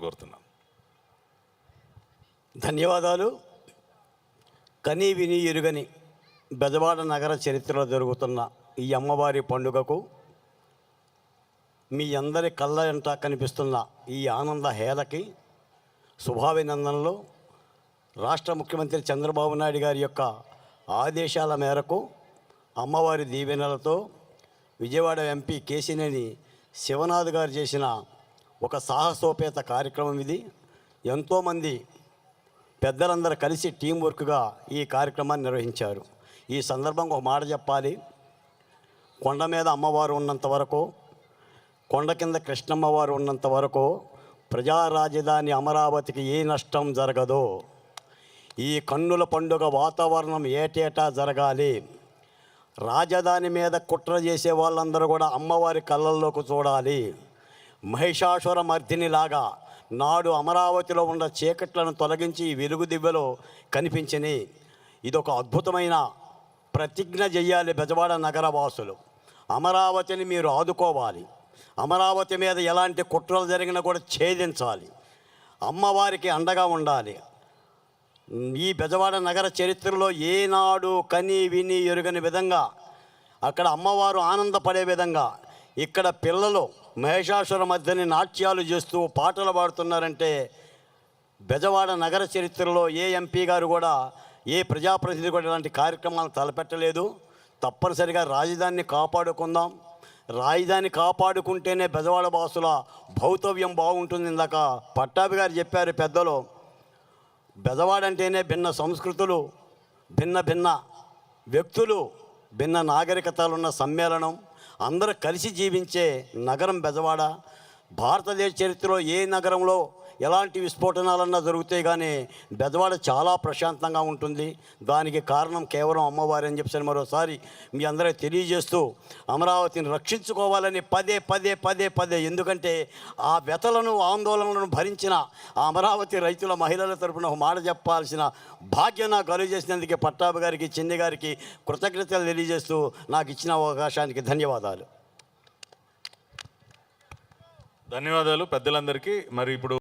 కోరుతున్నాను. ధన్యవాదాలు. కని విని ఎరుగని బెజవాడ నగర చరిత్రలో జరుగుతున్న ఈ అమ్మవారి పండుగకు మీ అందరి కళ్ళ ఎంట కనిపిస్తున్న ఈ ఆనంద హేళకి శుభాభినందనలు. రాష్ట్ర ముఖ్యమంత్రి చంద్రబాబు నాయుడు గారి యొక్క ఆదేశాల మేరకు అమ్మవారి దీవెనలతో విజయవాడ ఎంపీ కేశినేని శివనాథ్ గారు చేసిన ఒక సాహసోపేత కార్యక్రమం ఇది. ఎంతోమంది పెద్దలందరూ కలిసి టీం వర్క్గా ఈ కార్యక్రమాన్ని నిర్వహించారు. ఈ సందర్భంగా ఒక మాట చెప్పాలి. కొండ మీద అమ్మవారు ఉన్నంత వరకు, కొండ కింద కృష్ణమ్మవారు ఉన్నంత వరకు ప్రజా రాజధాని అమరావతికి ఏ నష్టం జరగదో. ఈ కన్నుల పండుగ వాతావరణం ఏటేటా జరగాలి. రాజధాని మీద కుట్ర చేసే వాళ్ళందరూ కూడా అమ్మవారి కళ్ళల్లోకి చూడాలి. మహిషాసుర మర్దినిలాగా నాడు అమరావతిలో ఉన్న చీకట్లను తొలగించి వెలుగు దివ్యలో కనిపించని ఇదొక అద్భుతమైన ప్రతిజ్ఞ చెయ్యాలి బెజవాడ నగర వాసులు. అమరావతిని మీరు ఆదుకోవాలి. అమరావతి మీద ఎలాంటి కుట్రలు జరిగినా కూడా ఛేదించాలి. అమ్మవారికి అండగా ఉండాలి. ఈ బెజవాడ నగర చరిత్రలో ఏనాడు కని విని ఎరుగని విధంగా అక్కడ అమ్మవారు ఆనందపడే విధంగా ఇక్కడ పిల్లలు మహిషాసుర మధ్యని నాట్యాలు చేస్తూ పాటలు పాడుతున్నారంటే బెజవాడ నగర చరిత్రలో ఏ ఎంపీ గారు కూడా, ఏ ప్రజాప్రతినిధి కూడా ఇలాంటి కార్యక్రమాలు తలపెట్టలేదు. తప్పనిసరిగా రాజధానిని కాపాడుకుందాం. రాజధాని కాపాడుకుంటేనే బెజవాడ వాసుల భౌతవ్యం బాగుంటుంది. ఇందాక పట్టాభి గారు చెప్పారు పెద్దలు, బెజవాడ అంటేనే భిన్న సంస్కృతులు, భిన్న వ్యక్తులు, భిన్న నాగరికతలున్న సమ్మేళనం, అందరూ కలిసి జీవించే నగరం బెజవాడ. భారతదేశ చరిత్రలో ఏ నగరంలో ఎలాంటి విస్ఫోటనాలన్నా జరుగుతాయి, కానీ బెజవాడ చాలా ప్రశాంతంగా ఉంటుంది. దానికి కారణం కేవలం అమ్మవారి అని చెప్పి మరోసారి మీ అందరికీ తెలియజేస్తూ అమరావతిని రక్షించుకోవాలని పదే ఎందుకంటే ఆ వ్యతలను ఆందోళనలను భరించిన ఆ అమరావతి రైతుల మహిళల తరపున ఒక మాట చెప్పాల్సిన భాగ్యం నాకు కలుగజేసినందుకే పట్టాభి గారికి, చిన్ని గారికి కృతజ్ఞతలు తెలియజేస్తూ నాకు ఇచ్చిన అవకాశానికి ధన్యవాదాలు. ధన్యవాదాలు పెద్దలందరికీ. మరి ఇప్పుడు